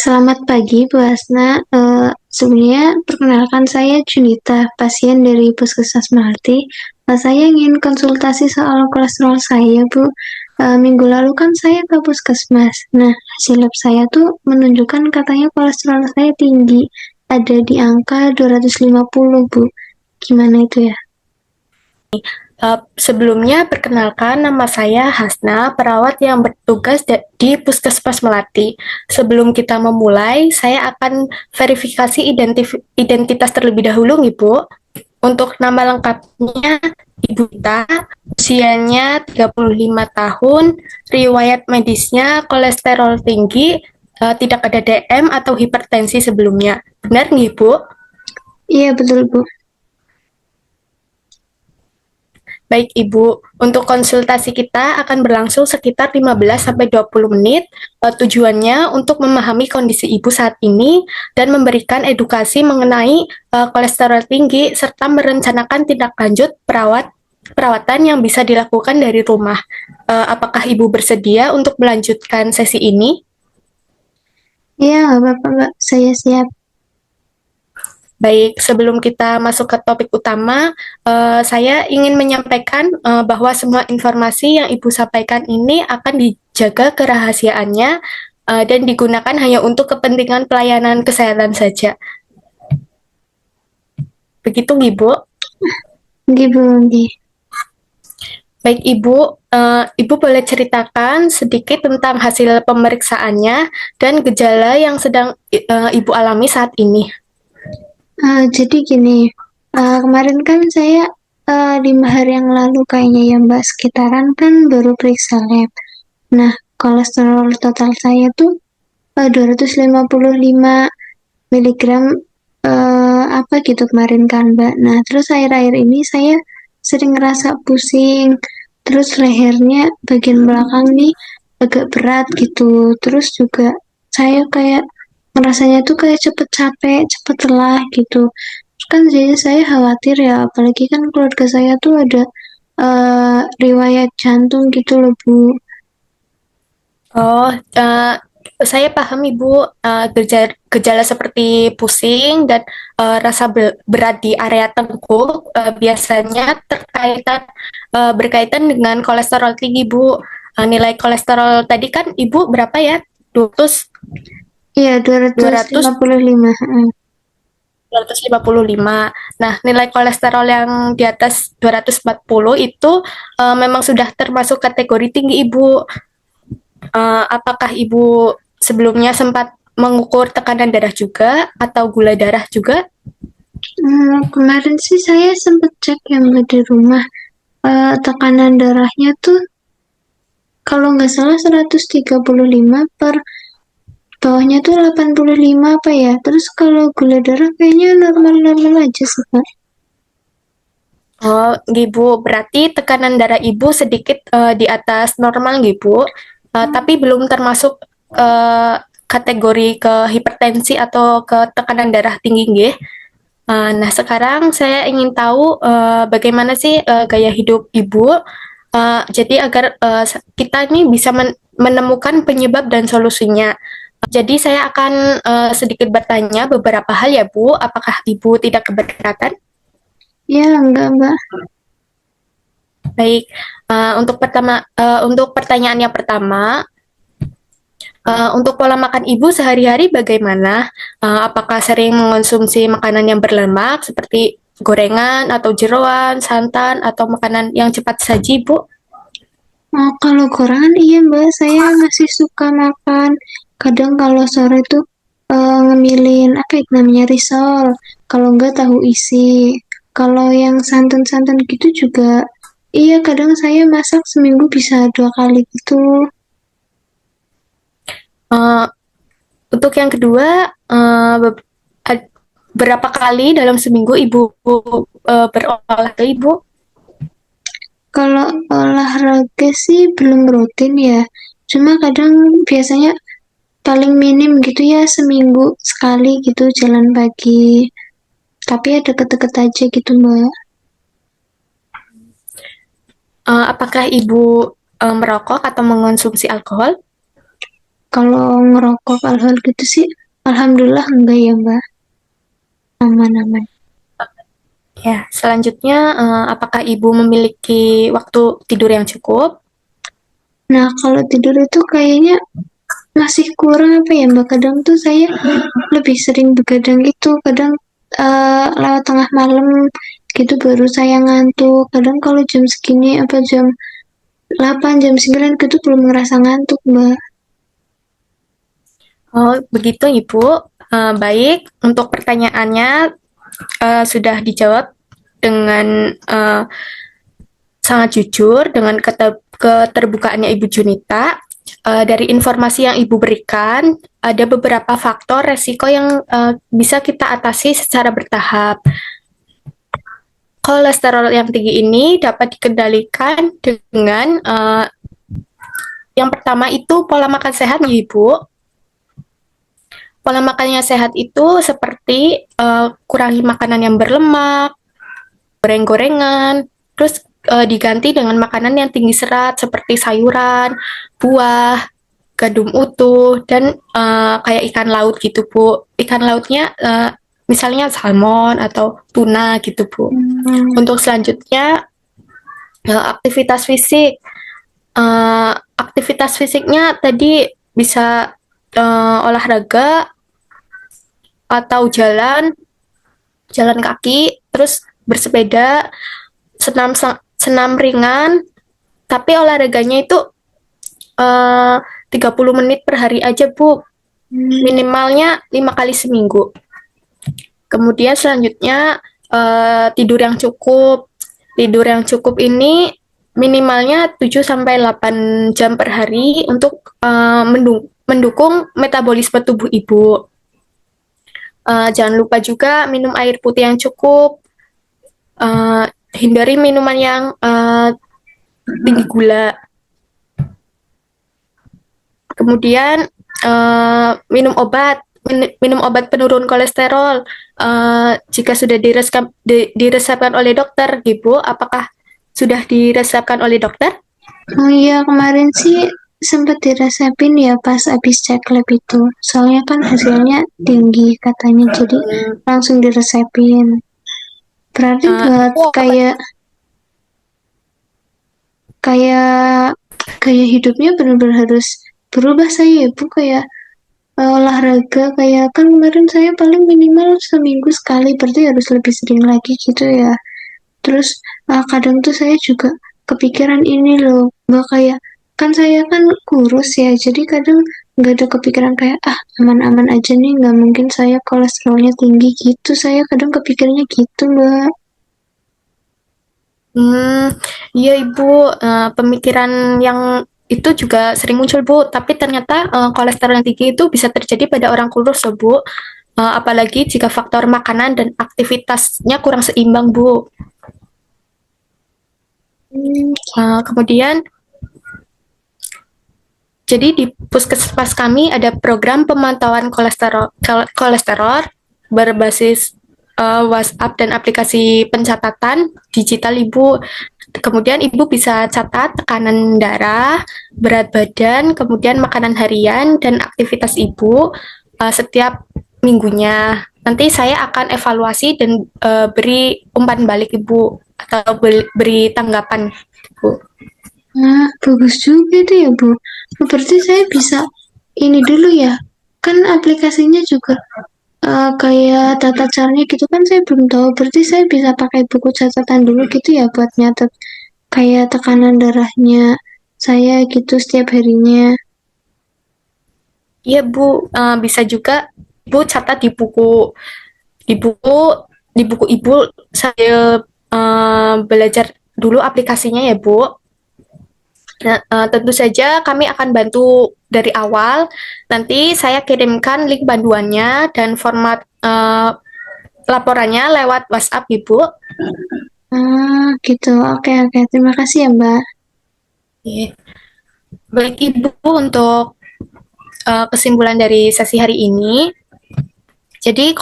Selamat pagi, Bu Hasna. Sebenarnya perkenalkan saya Junita, pasien dari Puskesmas Melati. Saya ingin konsultasi soal kolesterol saya, Bu. Minggu lalu kan saya ke Puskesmas. Nah, hasil lab saya tuh menunjukkan katanya kolesterol saya tinggi. Ada di angka 250, Bu. Gimana itu ya? Sebelumnya, perkenalkan nama saya Hasna, perawat yang bertugas di Puskesmas Melati. Sebelum kita memulai, saya akan verifikasi identitas terlebih dahulu, Ibu. Untuk nama lengkapnya, Ibu Dita, usianya 35 tahun, riwayat medisnya kolesterol tinggi, tidak ada DM atau hipertensi sebelumnya. Benar nggih, Bu? Iya, betul, Bu. Baik Ibu, untuk konsultasi kita akan berlangsung sekitar 15-20 menit. Tujuannya untuk memahami kondisi Ibu saat ini dan memberikan edukasi mengenai kolesterol tinggi serta merencanakan tindak lanjut perawatan yang bisa dilakukan dari rumah. Apakah Ibu bersedia untuk melanjutkan sesi ini? Iya, nggak apa-apa, Mbak. Saya siap. Baik, sebelum kita masuk ke topik utama, saya ingin menyampaikan bahwa semua informasi yang Ibu sampaikan ini akan dijaga kerahasiaannya dan digunakan hanya untuk kepentingan pelayanan kesehatan saja. Begitu, Ibu. Nggih, Bu. Nggih. Baik, Ibu. Ibu boleh ceritakan sedikit tentang hasil pemeriksaannya dan gejala yang sedang Ibu alami saat ini. Jadi gini, kemarin kan saya 5 hari yang lalu kayaknya ya Mbak, sekitaran kan baru periksa lab. Nah, kolesterol total saya tuh 255 miligram apa gitu kemarin kan Mbak. Nah, terus akhir-akhir ini saya sering ngerasa pusing, terus lehernya bagian belakang nih agak berat gitu. Terus juga saya kayak ngerasanya tuh kayak cepet capek, cepet lelah gitu. Terus kan jadi saya khawatir ya, apalagi kan keluarga saya tuh ada riwayat jantung gitu loh Bu. Oh, saya paham Ibu, gejala seperti pusing dan rasa berat di area tengkuk biasanya berkaitan dengan kolesterol tinggi Bu. Nilai kolesterol tadi kan Ibu berapa ya? 200, Iya, 255. 255. Nah, nilai kolesterol yang di atas 240 itu memang sudah termasuk kategori tinggi Ibu. Apakah Ibu sebelumnya sempat mengukur tekanan darah juga atau gula darah juga? Kemarin sih saya sempet cek yang di rumah. Tekanan darahnya tuh kalau nggak salah 135 per bawahnya tuh 85 apa ya. Terus kalau gula darah kayaknya normal-normal aja sih, Kak. Oh, Ibu, berarti tekanan darah Ibu sedikit di atas normal, Ibu, tapi belum termasuk eh, kategori ke hipertensi atau ke tekanan darah tinggi, nggih. Nah, sekarang saya ingin tahu bagaimana sih gaya hidup Ibu, jadi agar kita ini bisa menemukan penyebab dan solusinya. Jadi saya akan sedikit bertanya beberapa hal ya, Bu. Apakah Ibu tidak keberatan? Ya, enggak, Mbak. Baik, untuk pertanyaan yang pertama, untuk pola makan ibu sehari-hari bagaimana? Apakah sering mengonsumsi makanan yang berlemak seperti gorengan atau jeroan, santan, atau makanan yang cepat saji, Bu? Oh, kalau gorengan iya, Mbak. Saya masih suka makan. Kadang kalau sore tuh ngemilin apa itu namanya risol. Kalau enggak tahu isi. Kalau yang santan-santan gitu juga, iya kadang saya masak seminggu bisa 2 kali gitu. Uh, untuk yang kedua, berapa kali dalam seminggu ibu berolahraga, Ibu? Kalau olahraga sih belum rutin ya. Cuma kadang biasanya paling minim gitu ya seminggu sekali gitu jalan pagi. Tapi ya deket-deket aja gitu Mbak. Apakah ibu merokok atau mengonsumsi alkohol? Kalau ngerokok hal-hal gitu sih. Alhamdulillah enggak ya Mbak, aman-aman. Ya, selanjutnya, apakah Ibu memiliki waktu tidur yang cukup? Nah, kalau tidur itu kayaknya masih kurang apa ya Mbak, kadang tuh saya lebih sering begadang itu, kadang lewat tengah malam gitu baru saya ngantuk, kadang kalau jam segini apa jam 8 jam 9 gitu belum ngerasa ngantuk Mbak. Oh, begitu Ibu. Baik, untuk pertanyaannya sudah dijawab dengan sangat jujur, dengan keterbukaannya Ibu Junita. Dari informasi yang Ibu berikan, ada beberapa faktor resiko yang bisa kita atasi secara bertahap. Kolesterol yang tinggi ini dapat dikendalikan dengan yang pertama itu pola makan sehat, Ibu. Pola makannya sehat itu seperti kurangi makanan yang berlemak, goreng-gorengan, terus diganti dengan makanan yang tinggi serat seperti sayuran, buah, gandum utuh, dan kayak ikan laut gitu, Bu. Ikan lautnya misalnya salmon atau tuna gitu, Bu. Hmm, Untuk selanjutnya, aktivitas fisik. Aktivitas fisiknya tadi bisa olahraga atau jalan kaki, terus bersepeda, senam senam ringan, tapi olahraganya itu 30 menit per hari aja, Bu. hmm, Minimalnya 5 kali seminggu. Kemudian selanjutnya tidur yang cukup. Tidur yang cukup ini minimalnya 7 sampai 8 jam per hari untuk mendukung metabolisme tubuh Ibu. Jangan lupa juga minum air putih yang cukup. Hindari minuman yang tinggi gula. Kemudian minum obat penurun kolesterol. Jika sudah diresepkan oleh dokter, Ibu, apakah sudah diresepkan oleh dokter? oh iya kemarin sih sempet diresepin ya pas habis cek lab itu. Soalnya kan hasilnya tinggi katanya, jadi langsung diresepin. Berarti buat Oh, apa? kayak kayak gaya hidupnya benar-benar harus berubah saya ya Bu, kayak olahraga kayak kan kemarin saya paling minimal seminggu sekali, berarti harus lebih sering lagi gitu ya. Terus kadang tuh saya juga kepikiran ini loh, Mbak, kayak kan saya kan kurus ya, jadi kadang nggak ada kepikiran kayak aman-aman aja nih, nggak mungkin saya kolesterolnya tinggi gitu. Saya kadang kepikirannya gitu, Mbak. Hmm, iya Ibu, pemikiran yang itu juga sering muncul Bu, tapi ternyata kolesterol yang tinggi itu bisa terjadi pada orang kurus loh Bu. Apalagi jika faktor makanan dan aktivitasnya kurang seimbang Bu. Hmm, Kemudian, jadi di puskesmas kami ada program pemantauan kolesterol berbasis WhatsApp dan aplikasi pencatatan digital Ibu. Kemudian Ibu bisa catat tekanan darah, berat badan, kemudian makanan harian dan aktivitas Ibu setiap minggunya. Nanti saya akan evaluasi dan beri umpan balik Ibu atau beri tanggapan Ibu. nah, bagus juga itu ya, Bu. Berarti saya bisa ini dulu ya. Kan aplikasinya juga kayak tata caranya gitu kan saya belum tahu. Berarti saya bisa pakai buku catatan dulu gitu ya buat nyatet kayak tekanan darahnya saya gitu setiap harinya. Iya Bu, bisa juga Ibu catat di buku di buku Ibu saya belajar dulu aplikasinya ya Bu. Nah, tentu saja kami akan bantu dari awal. Nanti saya kirimkan link panduannya dan format laporannya lewat WhatsApp Ibu. Gitu. Oke, oke. Terima kasih ya, Mbak. Oke. Baik Ibu, untuk kesimpulan dari sesi hari ini, jadi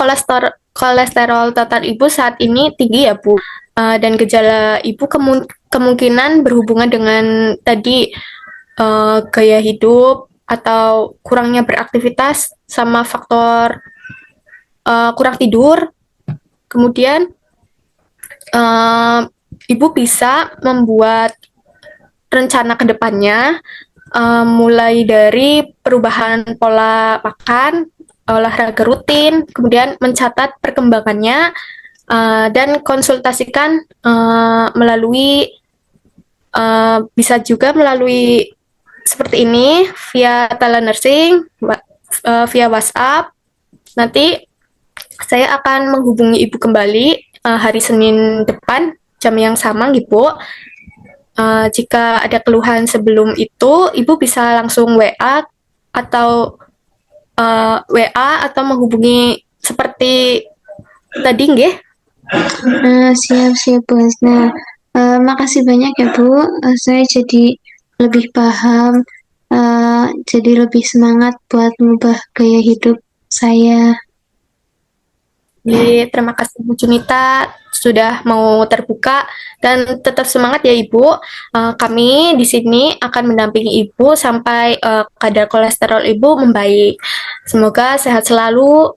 kolesterol total Ibu saat ini tinggi ya Bu. Dan gejala Ibu kemungkinan berhubungan dengan tadi gaya hidup, atau kurangnya beraktivitas sama faktor kurang tidur. Kemudian ibu bisa membuat rencana ke depannya, mulai dari perubahan pola makan, olahraga rutin, kemudian mencatat perkembangannya, dan konsultasikan melalui bisa juga melalui seperti ini via telenursing, via WhatsApp. Nanti saya akan menghubungi ibu kembali hari Senin depan jam yang sama, ibu. Jika ada keluhan sebelum itu, ibu bisa langsung WA atau menghubungi seperti tadi, nggih. Siap-siap, Bu Hasna. Makasih banyak ya, Bu. Saya jadi lebih paham, jadi lebih semangat buat mengubah gaya hidup saya. Terima kasih Bu Junita sudah mau terbuka dan tetap semangat ya Ibu. Kami di sini akan mendampingi Ibu sampai kadar kolesterol Ibu membaik. Semoga sehat selalu.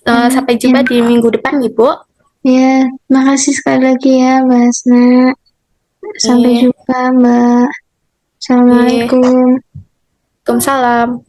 Sampai jumpa di minggu depan Ibu. Ya, makasih sekali lagi ya, Mbak Hasna. Sampai jumpa, Mbak. Assalamualaikum. Waalaikumsalam.